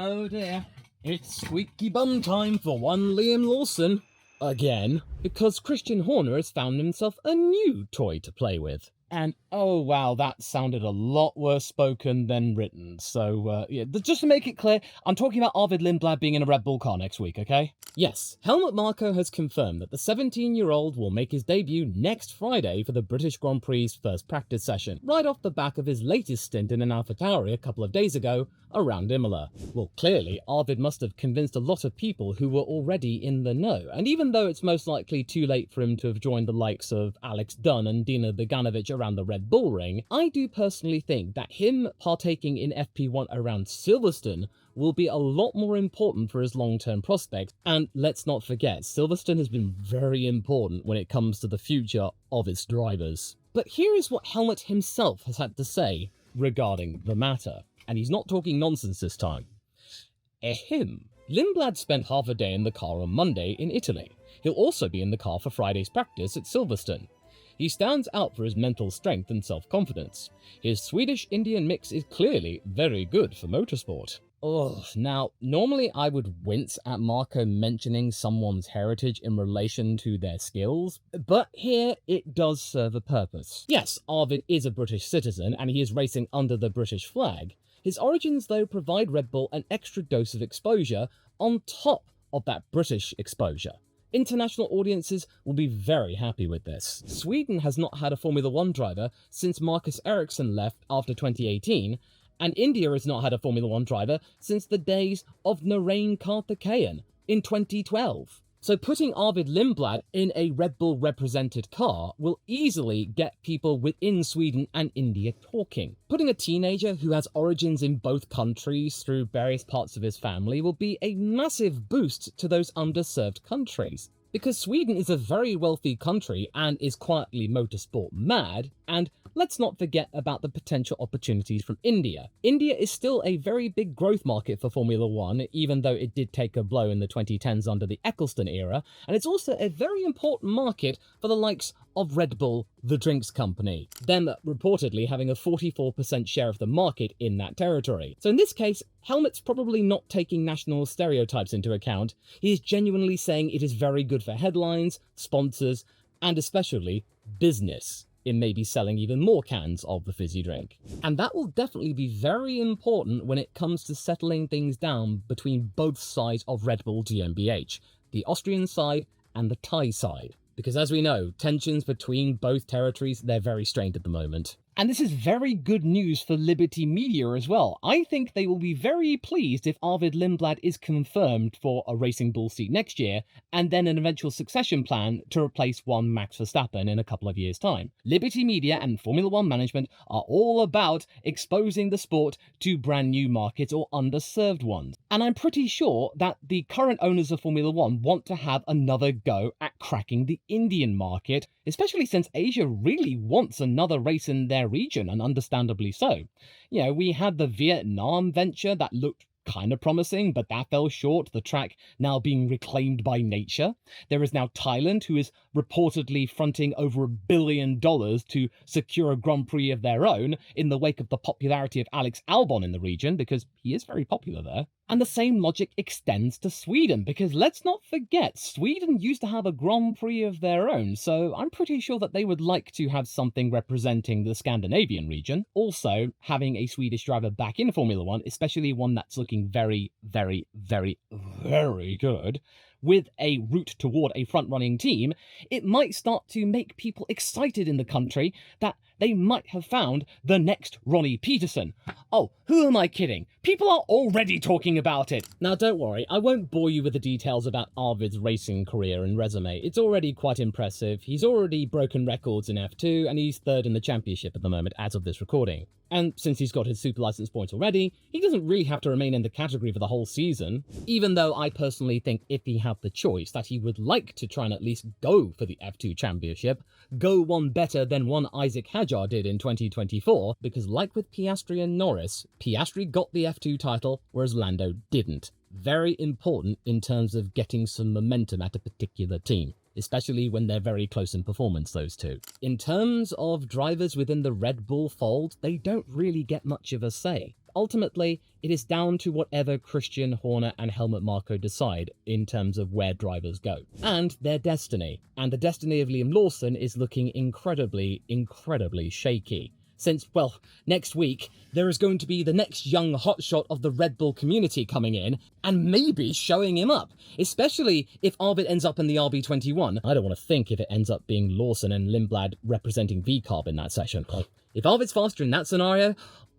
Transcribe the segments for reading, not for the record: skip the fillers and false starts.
Oh dear, it's squeaky bum time for one Liam Lawson. Again, because Christian Horner has found himself a new toy to play with. And oh wow, that sounded a lot worse spoken than written. So yeah, just to make it clear, I'm talking about Arvid Lindblad being in a Red Bull car next week, okay? Yes, Helmut Marko has confirmed that the 17-year-old will make his debut next Friday for the British Grand Prix's first practice session, right off the back of his latest stint in an AlphaTauri a couple of days ago around Imola. Well, clearly, Arvid must have convinced a lot of people who were already in the know, and even though it's most likely too late for him to have joined the likes of Alex Dunn and Dino Beganovic around the Red Bull ring, I do personally think that him partaking in FP1 around Silverstone will be a lot more important for his long-term prospects, and let's not forget, Silverstone has been very important when it comes to the future of its drivers. But here is what Helmut himself has had to say regarding the matter, and he's not talking nonsense this time. Ahem. Lindblad spent half a day in the car on Monday in Italy. He'll also be in the car for Friday's practice at Silverstone. He stands out for his mental strength and self-confidence. His Swedish-Indian mix is clearly very good for motorsport. Now, normally I would wince at Marko mentioning someone's heritage in relation to their skills, but here it does serve a purpose. Yes, Arvid is a British citizen and he is racing under the British flag. His origins, though, provide Red Bull an extra dose of exposure on top of that British exposure. International audiences will be very happy with this. Sweden has not had a Formula 1 driver since Marcus Ericsson left after 2018, and India has not had a Formula 1 driver since the days of Narain Karthikeyan in 2012. So putting Arvid Lindblad in a Red Bull represented car will easily get people within Sweden and India talking. Putting a teenager who has origins in both countries through various parts of his family will be a massive boost to those underserved countries. Because Sweden is a very wealthy country and is quietly motorsport mad, and let's not forget about the potential opportunities from India. India is still a very big growth market for Formula 1, even though it did take a blow in the 2010s under the Eccleston era, and it's also a very important market for the likes of Red Bull, the drinks company, them reportedly having a 44% share of the market in that territory. So in this case, Helmut's probably not taking national stereotypes into account. He is genuinely saying it is very good for headlines, sponsors, and especially business in maybe selling even more cans of the fizzy drink. And that will definitely be very important when it comes to settling things down between both sides of Red Bull GmbH, the Austrian side and the Thai side. Because as we know, tensions between both territories, they're very strained at the moment. And this is very good news for Liberty Media as well. I think they will be very pleased if Arvid Lindblad is confirmed for a Racing Bull seat next year, and then an eventual succession plan to replace one Max Verstappen in a couple of years' time. Liberty Media and Formula 1 management are all about exposing the sport to brand new markets or underserved ones. And I'm pretty sure that the current owners of Formula 1 want to have another go at cracking the Indian market, especially since Asia really wants another race in their region, and understandably so. You know, we had the Vietnam venture that looked kind of promising, but that fell short, the track now being reclaimed by nature. There is now Thailand, who is reportedly fronting over $1 billion to secure a Grand Prix of their own in the wake of the popularity of Alex Albon in the region, because he is very popular there. And the same logic extends to Sweden, because let's not forget, Sweden used to have a Grand Prix of their own, so I'm pretty sure that they would like to have something representing the Scandinavian region. Also, having a Swedish driver back in Formula 1, especially one that's looking very, very, very, very good, with a route toward a front-running team, it might start to make people excited in the country that they might have found the next Ronnie Peterson. Oh, who am I kidding? People are already talking about it. Now, don't worry, I won't bore you with the details about Arvid's racing career and resume. It's already quite impressive. He's already broken records in F2, and he's third in the championship at the moment as of this recording. And since he's got his super license points already, he doesn't really have to remain in the category for the whole season, even though I personally think if he had the choice that he would like to try and at least go for the F2 championship, go one better than one Isaac Hajar did in 2024, because like with Piastri and Norris, Piastri got the F2 title, whereas Lando didn't. Very important in terms of getting some momentum at a particular team, especially when they're very close in performance, those two. In terms of drivers within the Red Bull fold, they don't really get much of a say. ultimately, it is down to whatever Christian Horner and Helmut Marko decide in terms of where drivers go, and their destiny. And the destiny of Liam Lawson is looking incredibly, incredibly shaky. Since, well, next week, there is going to be the next young hotshot of the Red Bull community coming in, and maybe showing him up. Especially if Arvid ends up in the RB21. I don't want to think if it ends up being Lawson and Lindblad representing VCarb in that session. If Arvid's faster in that scenario,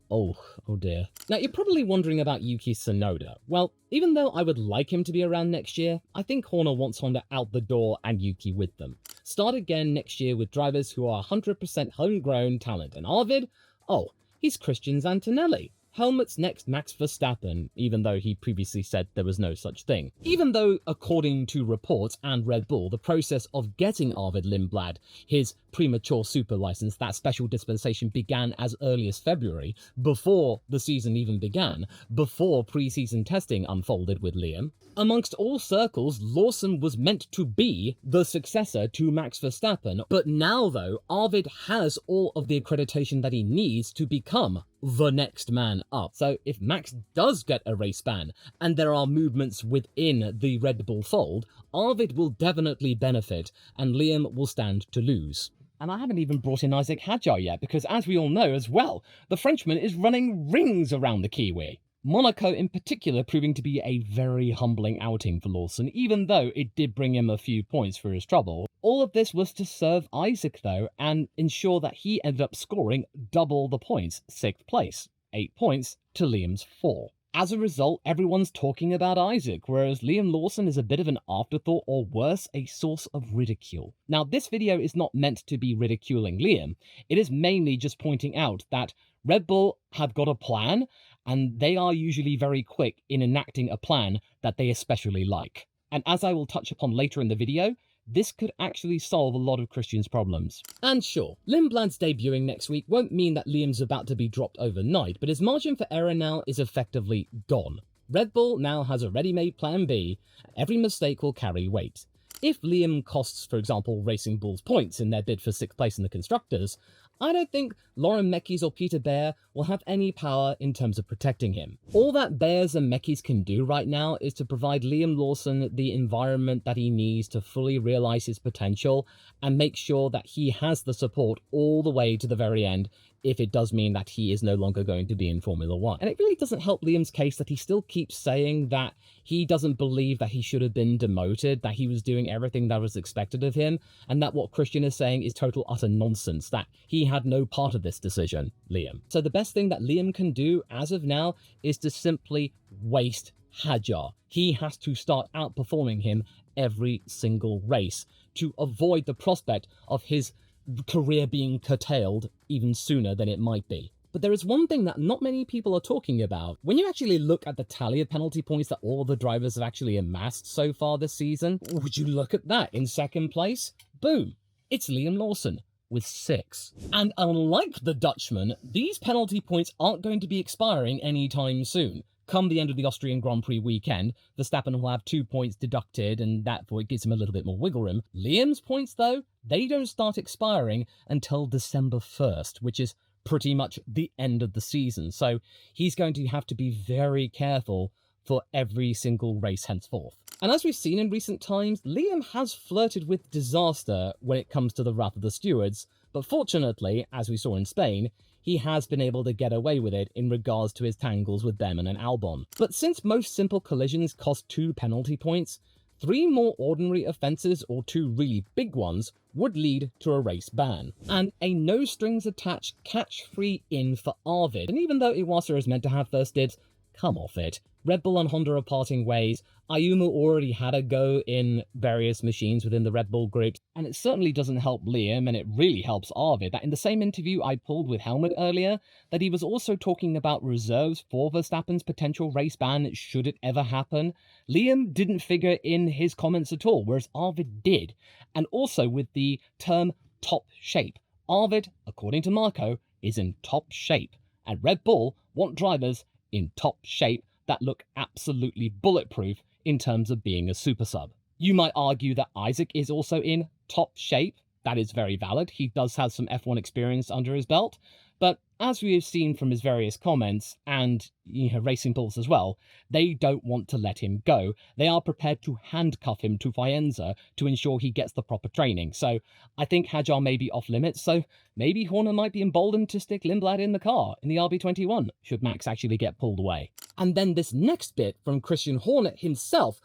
oh dear. Now, you're probably wondering about Yuki Tsunoda. Well, even though I would like him to be around next year, I think Horner wants Honda out the door and Yuki with them. Start again next year with drivers who are 100% homegrown talent. And Arvid? Oh, he's Christian's Antonelli. Helmut's next Max Verstappen, even though he previously said there was no such thing. Even though, according to reports and Red Bull, the process of getting Arvid Lindblad his premature super license, that special dispensation, began as early as February, before the season even began, before pre-season testing unfolded with Liam. Amongst all circles, Lawson was meant to be the successor to Max Verstappen, but now though, Arvid has all of the accreditation that he needs to become the next man up. So if Max does get a race ban, and there are movements within the Red Bull fold, Arvid will definitely benefit, and Liam will stand to lose. And I haven't even brought in Isaac Hajar yet, because as we all know as well, the Frenchman is running rings around the Kiwi. Monaco in particular proving to be a very humbling outing for Lawson, even though it did bring him a few points for his trouble. All of this was to serve Isaac though, and ensure that he ended up scoring double the points, 6th place, 8 points to Liam's 4. As a result, everyone's talking about Isaac, whereas Liam Lawson is a bit of an afterthought, or worse, a source of ridicule. Now, this video is not meant to be ridiculing Liam. It is mainly just pointing out that Red Bull have got a plan, and they are usually very quick in enacting a plan that they especially like. And as I will touch upon later in the video, this could actually solve a lot of Christian's problems. And sure, Lindblad's debuting next week won't mean that Liam's about to be dropped overnight, but his margin for error now is effectively gone. Red Bull now has a ready-made plan B, and every mistake will carry weight. If Liam costs, for example, Racing Bull's points in their bid for 6th place in the Constructors, I don't think Lauren Mekies or Peter Baer will have any power in terms of protecting him. All that Baers and Mekies can do right now is to provide Liam Lawson the environment that he needs to fully realise his potential and make sure that he has the support all the way to the very end if it does mean that he is no longer going to be in Formula 1. And it really doesn't help Liam's case that he still keeps saying that he doesn't believe that he should have been demoted, that he was doing everything that was expected of him, and that what Christian is saying is total utter nonsense, that he had no part of this decision, Liam. So the best thing that Liam can do as of now is to simply waste Hajar. He has to start outperforming him every single race to avoid the prospect of his career being curtailed even sooner than it might be. But there is one thing that not many people are talking about. When you actually look at the tally of penalty points that all of the drivers have actually amassed so far this season, would you look at that? In 2nd place, boom, it's Liam Lawson with 6. And unlike the Dutchman, these penalty points aren't going to be expiring anytime soon. Come the end of the Austrian Grand Prix weekend, Verstappen will have 2 points deducted, and that gives him a little bit more wiggle room. Liam's points, though, they don't start expiring until December 1st, which is pretty much the end of the season. So he's going to have to be very careful for every single race henceforth. And as we've seen in recent times, Liam has flirted with disaster when it comes to the wrath of the stewards, but fortunately, as we saw in Spain, he has been able to get away with it in regards to his tangles with Behrman and Albon. But since most simple collisions cost 2 penalty points, 3 more ordinary offences or 2 really big ones would lead to a race ban, and a no-strings-attached catch-free in for Arvid. And even though Iwasa is meant to have first dibs, come off it. Red Bull and Honda are parting ways. Ayumu already had a go in various machines within the Red Bull groups, and it certainly doesn't help Liam, and it really helps Arvid, that in the same interview I pulled with Helmut earlier, that he was also talking about reserves for Verstappen's potential race ban should it ever happen. Liam didn't figure in his comments at all, whereas Arvid did, and also with the term top shape. Arvid, according to Marko, is in top shape, and Red Bull want drivers in top shape that look absolutely bulletproof in terms of being a super sub. You might argue that Isaac is also in top shape. That is very valid. He does have some F1 experience under his belt. But as we have seen from his various comments, and Racing Bulls as well, they don't want to let him go. They are prepared to handcuff him to Faenza to ensure he gets the proper training. So I think Hajar may be off limits, so maybe Horner might be emboldened to stick Lindblad in the car in the RB21, should Max actually get pulled away. And then this next bit from Christian Horner himself,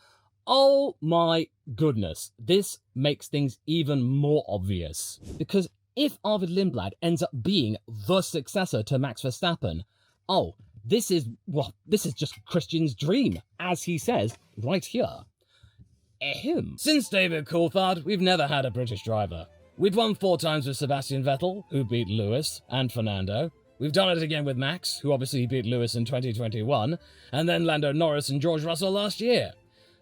oh my goodness, this makes things even more obvious. Because if Arvid Lindblad ends up being the successor to Max Verstappen, oh, this is just Christian's dream, as he says right here. Ahem. Since David Coulthard, we've never had a British driver. We've won 4 times with Sebastian Vettel, who beat Lewis and Fernando. We've done it again with Max, who obviously beat Lewis in 2021, and then Lando Norris and George Russell last year.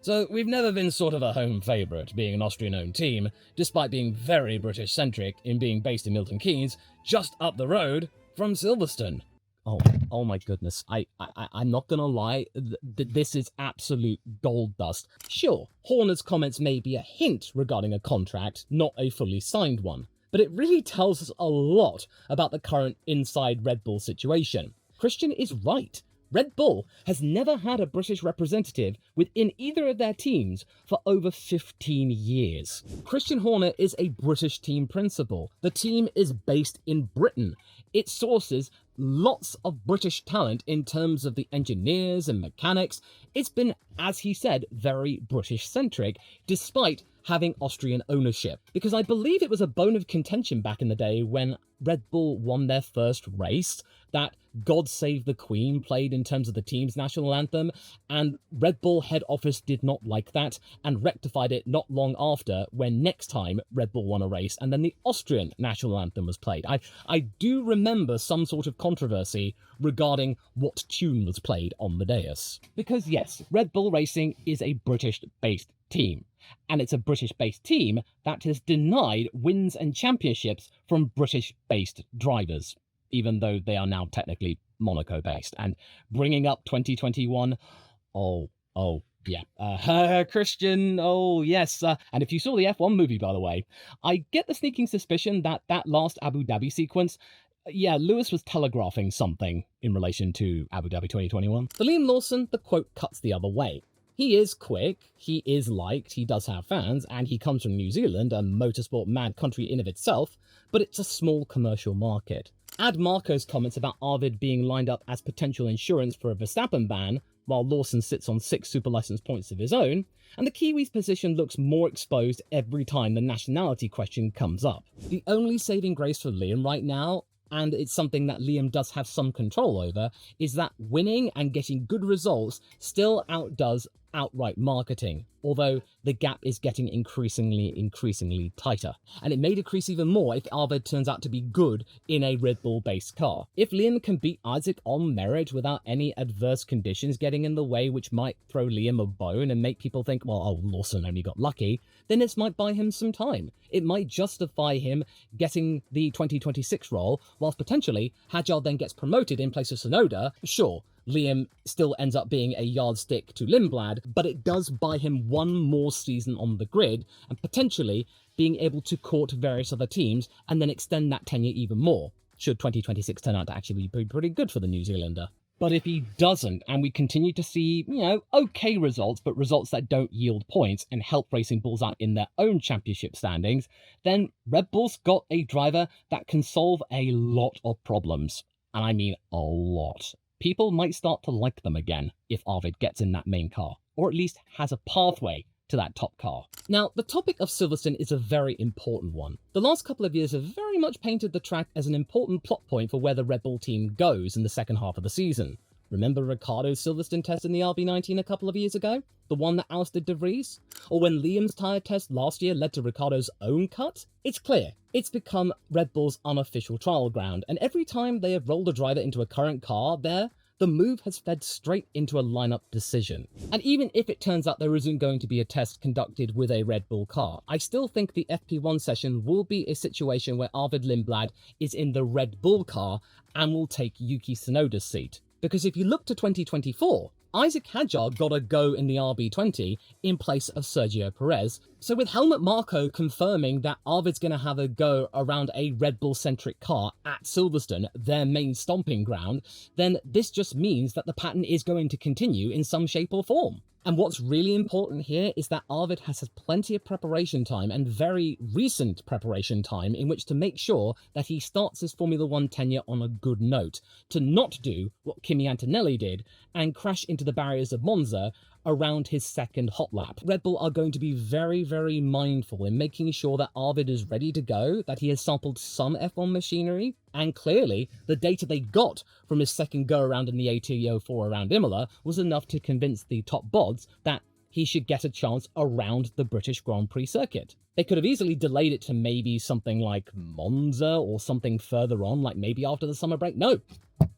So we've never been sort of a home favourite, being an Austrian-owned team, despite being very British-centric in being based in Milton Keynes, just up the road from Silverstone. Oh my goodness, I'm not gonna lie, this is absolute gold dust. Sure, Horner's comments may be a hint regarding a contract, not a fully signed one, but it really tells us a lot about the current inside Red Bull situation. Christian is right. Red Bull has never had a British representative within either of their teams for over 15 years. Christian Horner is a British team principal. The team is based in Britain. It sources lots of British talent in terms of the engineers and mechanics. It's been, as he said, very British-centric, despite having Austrian ownership. Because I believe it was a bone of contention back in the day when Red Bull won their first race, that God Save the Queen played in terms of the team's national anthem, and Red Bull head office did not like that and rectified it not long after, when next time Red Bull won a race and then the Austrian national anthem was played. I do remember some sort of controversy regarding what tune was played on the dais. Because yes, Red Bull Racing is a British-based team, and it's a British-based team that has denied wins and championships from British-based drivers, even though they are now technically Monaco-based. And bringing up 2021, Christian, oh yes. And if you saw the F1 movie, by the way, I get the sneaking suspicion that that last Abu Dhabi sequence, Lewis was telegraphing something in relation to Abu Dhabi 2021. For Liam Lawson, the quote cuts the other way. He is quick, he is liked, he does have fans, and he comes from New Zealand, a motorsport mad country in of itself, but it's a small commercial market. Add Marko's comments about Arvid being lined up as potential insurance for a Verstappen ban, while Lawson sits on 6 super license points of his own, and the Kiwi's position looks more exposed every time the nationality question comes up. The only saving grace for Liam right now, and it's something that Liam does have some control over, is that winning and getting good results still outdoes outright marketing, although the gap is getting increasingly tighter. And it may decrease even more if Arvid turns out to be good in a Red Bull-based car. If Liam can beat Isaac on merit without any adverse conditions getting in the way, which might throw Liam a bone and make people think, well, oh, Lawson only got lucky, then this might buy him some time. It might justify him getting the 2026 role, whilst potentially Hajar then gets promoted in place of Tsunoda. Sure, Liam still ends up being a yardstick to Lindblad, but it does buy him one more season on the grid, and potentially being able to court various other teams and then extend that tenure even more, should 2026 turn out to actually be pretty good for the New Zealander. But if he doesn't, and we continue to see, okay results, but results that don't yield points and help Racing Bulls out in their own championship standings, then Red Bull's got a driver that can solve a lot of problems. And I mean a lot. People might start to like them again if Arvid gets in that main car, or at least has a pathway to that top car. Now, the topic of Silverstone is a very important one. The last couple of years have very much painted the track as an important plot point for where the Red Bull team goes in the second half of the season. Remember Ricciardo's Silverstone test in the RB19 a couple of years ago? The one that ousted De Vries? Or when Liam's tyre test last year led to Ricciardo's own cut? It's clear. It's become Red Bull's unofficial trial ground, and every time they have rolled a driver into a current car there, the move has fed straight into a lineup decision. And even if it turns out there isn't going to be a test conducted with a Red Bull car, I still think the FP1 session will be a situation where Arvid Lindblad is in the Red Bull car and will take Yuki Tsunoda's seat. Because if you look to 2024, Isaac Hajar got a go in the RB20 in place of Sergio Perez. So with Helmut Marko confirming that Arvid's going to have a go around a Red Bull-centric car at Silverstone, their main stomping ground, then this just means that the pattern is going to continue in some shape or form. And what's really important here is that Arvid has had plenty of preparation time and very recent preparation time in which to make sure that he starts his Formula One tenure on a good note, to not do what Kimi Antonelli did and crash into the barriers of Monza around his second hot lap. Red Bull are going to be very, very mindful in making sure that Arvid is ready to go, that he has sampled some F1 machinery, and clearly the data they got from his second go around in the AT04 around Imola was enough to convince the top bods that he should get a chance around the British Grand Prix circuit. They could have easily delayed it to maybe something like Monza or something further on, like maybe after the summer break. No,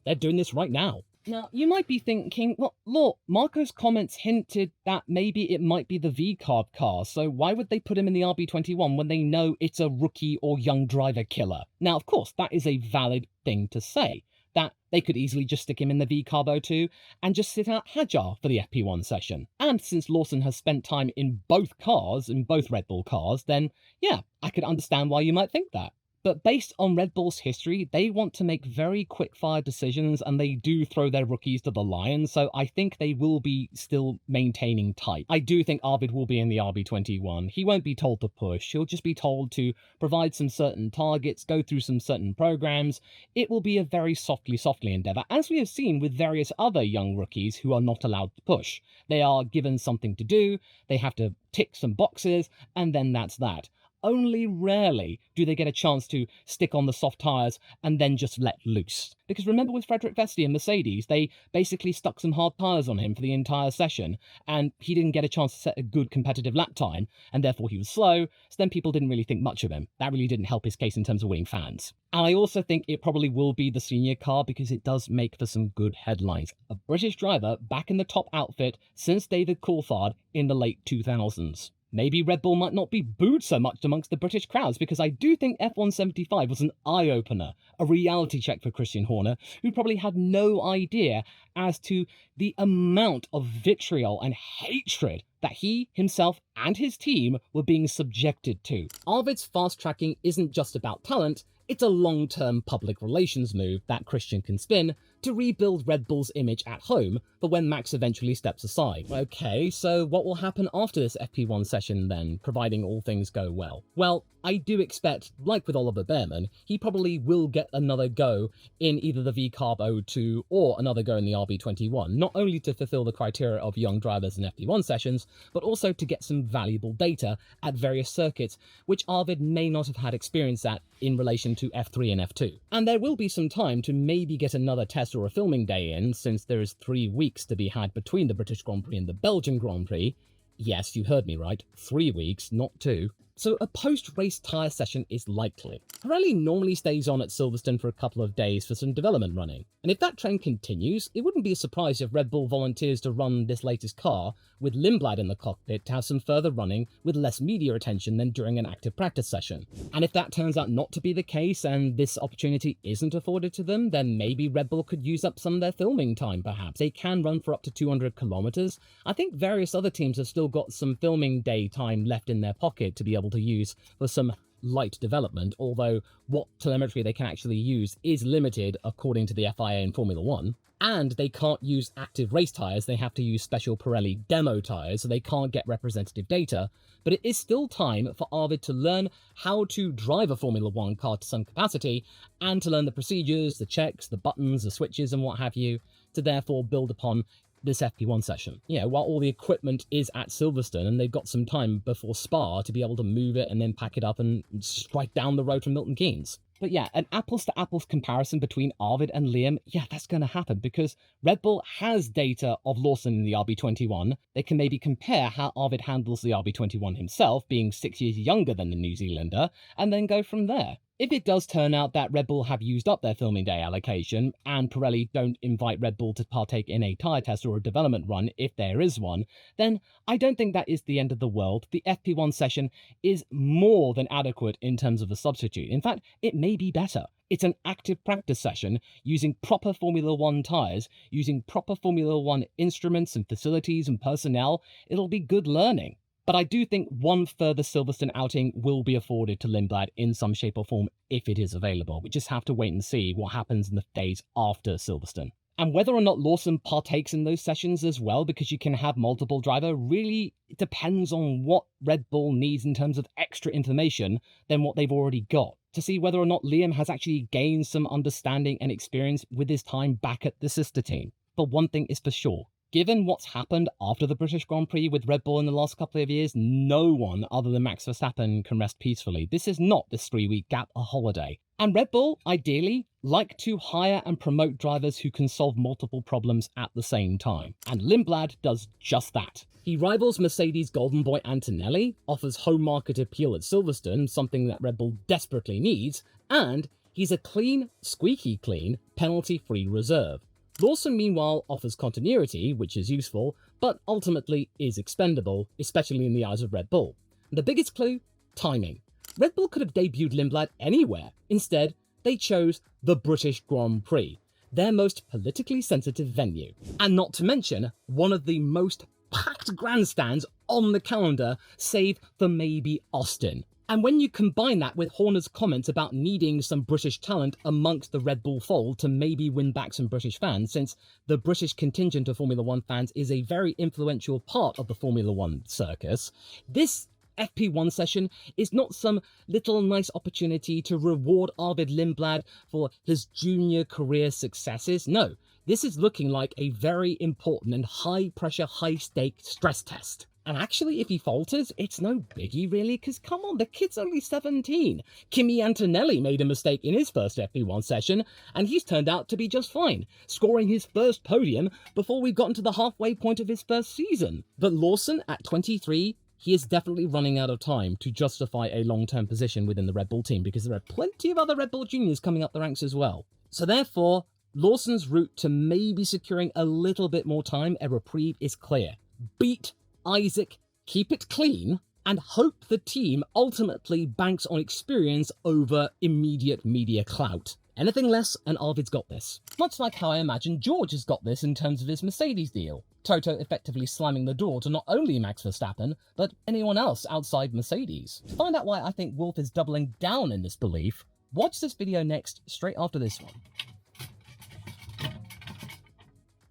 they're doing this right now. Now, you might be thinking, well, look, Marko's comments hinted that maybe it might be the V-carb car, so why would they put him in the RB21 when they know it's a rookie or young driver killer? Now, of course, that is a valid thing to say, that they could easily just stick him in the V-carb 02 and just sit out Hajar for the FP1 session. And since Lawson has spent time in both cars, in both Red Bull cars, then yeah, I could understand why you might think that. But based on Red Bull's history, they want to make very quick-fire decisions and they do throw their rookies to the lion, so I think they will be still maintaining tight. I do think Arvid will be in the RB21. He won't be told to push, he'll just be told to provide some certain targets, go through some certain programs. It will be a very softly endeavour, as we have seen with various other young rookies who are not allowed to push. They are given something to do, they have to tick some boxes, and then that's that. Only rarely do they get a chance to stick on the soft tyres and then just let loose. Because remember with Frederick Vesti and Mercedes, they basically stuck some hard tyres on him for the entire session, and he didn't get a chance to set a good competitive lap time, and therefore he was slow, so then people didn't really think much of him. That really didn't help his case in terms of winning fans. And I also think it probably will be the senior car because it does make for some good headlines. A British driver back in the top outfit since David Coulthard in the late 2000s. Maybe Red Bull might not be booed so much amongst the British crowds, because I do think F175 was an eye-opener, a reality check for Christian Horner, who probably had no idea as to the amount of vitriol and hatred that he, himself, and his team were being subjected to. Arvid's fast-tracking isn't just about talent, it's a long-term public relations move that Christian can spin to rebuild Red Bull's image at home for when Max eventually steps aside. Okay, so what will happen after this FP1 session then, providing all things go well? Well, I do expect, like with Oliver Behrman, he probably will get another go in either the V-carb 02 or another go in the RB21, not only to fulfill the criteria of young drivers in FP1 sessions, but also to get some valuable data at various circuits, which Arvid may not have had experience at in relation to F3 and F2. And there will be some time to maybe get another test or a filming day in, since there is 3 weeks to be had between the British Grand Prix and the Belgian Grand Prix. Yes, you heard me right, 3 weeks, not 2. So a post-race tyre session is likely. Pirelli normally stays on at Silverstone for a couple of days for some development running, and if that trend continues, it wouldn't be a surprise if Red Bull volunteers to run this latest car with Lindblad in the cockpit to have some further running with less media attention than during an active practice session. And if that turns out not to be the case and this opportunity isn't afforded to them, then maybe Red Bull could use up some of their filming time perhaps. They can run for up to 200 kilometers. I think various other teams have still got some filming day time left in their pocket to be able to use for some light development, although what telemetry they can actually use is limited according to the FIA in Formula 1. And they can't use active race tyres, they have to use special Pirelli demo tyres, so they can't get representative data. But it is still time for Arvid to learn how to drive a Formula 1 car to some capacity, and to learn the procedures, the checks, the buttons, the switches and what have you, to therefore build upon this FP1 session. Yeah, while all the equipment is at Silverstone and they've got some time before Spa to be able to move it and then pack it up and strike down the road from Milton Keynes. But yeah, an apples-to-apples comparison between Arvid and Liam, yeah, that's going to happen because Red Bull has data of Lawson in the RB21. They can maybe compare how Arvid handles the RB21 himself, being 6 years younger than the New Zealander, and then go from there. If it does turn out that Red Bull have used up their filming day allocation, and Pirelli don't invite Red Bull to partake in a tyre test or a development run, if there is one, then I don't think that is the end of the world. The FP1 session is more than adequate in terms of a substitute. In fact, it may be better. It's an active practice session using proper Formula One tyres, using proper Formula One instruments and facilities and personnel. It'll be good learning. But I do think one further Silverstone outing will be afforded to Lindblad in some shape or form if it is available. We just have to wait and see what happens in the days after Silverstone. And whether or not Lawson partakes in those sessions as well, because you can have multiple driver, really depends on what Red Bull needs in terms of extra information than what they've already got, to see whether or not Liam has actually gained some understanding and experience with his time back at the sister team. But one thing is for sure, given what's happened after the British Grand Prix with Red Bull in the last couple of years, no one other than Max Verstappen can rest peacefully. This is not this 3-week gap a holiday. And Red Bull, ideally, like to hire and promote drivers who can solve multiple problems at the same time. And Lindblad does just that. He rivals Mercedes' golden boy Antonelli, offers home market appeal at Silverstone, something that Red Bull desperately needs, and he's a clean, squeaky clean, penalty-free reserve. Lawson, meanwhile, offers continuity, which is useful, but ultimately is expendable, especially in the eyes of Red Bull. The biggest clue? Timing. Red Bull could have debuted Lindblad anywhere. Instead, they chose the British Grand Prix, their most politically sensitive venue. And not to mention, one of the most packed grandstands on the calendar, save for maybe Austin. And when you combine that with Horner's comments about needing some British talent amongst the Red Bull fold to maybe win back some British fans, since the British contingent of Formula One fans is a very influential part of the Formula One circus, this FP1 session is not some little nice opportunity to reward Arvid Lindblad for his junior career successes. No, this is looking like a very important and high-pressure, high-stake stress test. And actually, if he falters, it's no biggie really, because come on, the kid's only 17. Kimi Antonelli made a mistake in his first FP1 session, and he's turned out to be just fine, scoring his first podium before we've gotten to the halfway point of his first season. But Lawson, at 23, he is definitely running out of time to justify a long-term position within the Red Bull team, because there are plenty of other Red Bull juniors coming up the ranks as well. So therefore, Lawson's route to maybe securing a little bit more time, a reprieve, is clear. Beat Isaac, keep it clean, and hope the team ultimately banks on experience over immediate media clout. Anything less, and Arvid's got this. Much like how I imagine George has got this in terms of his Mercedes deal. Toto effectively slamming the door to not only Max Verstappen, but anyone else outside Mercedes. To find out why I think Wolf is doubling down in this belief, watch this video next, straight after this one.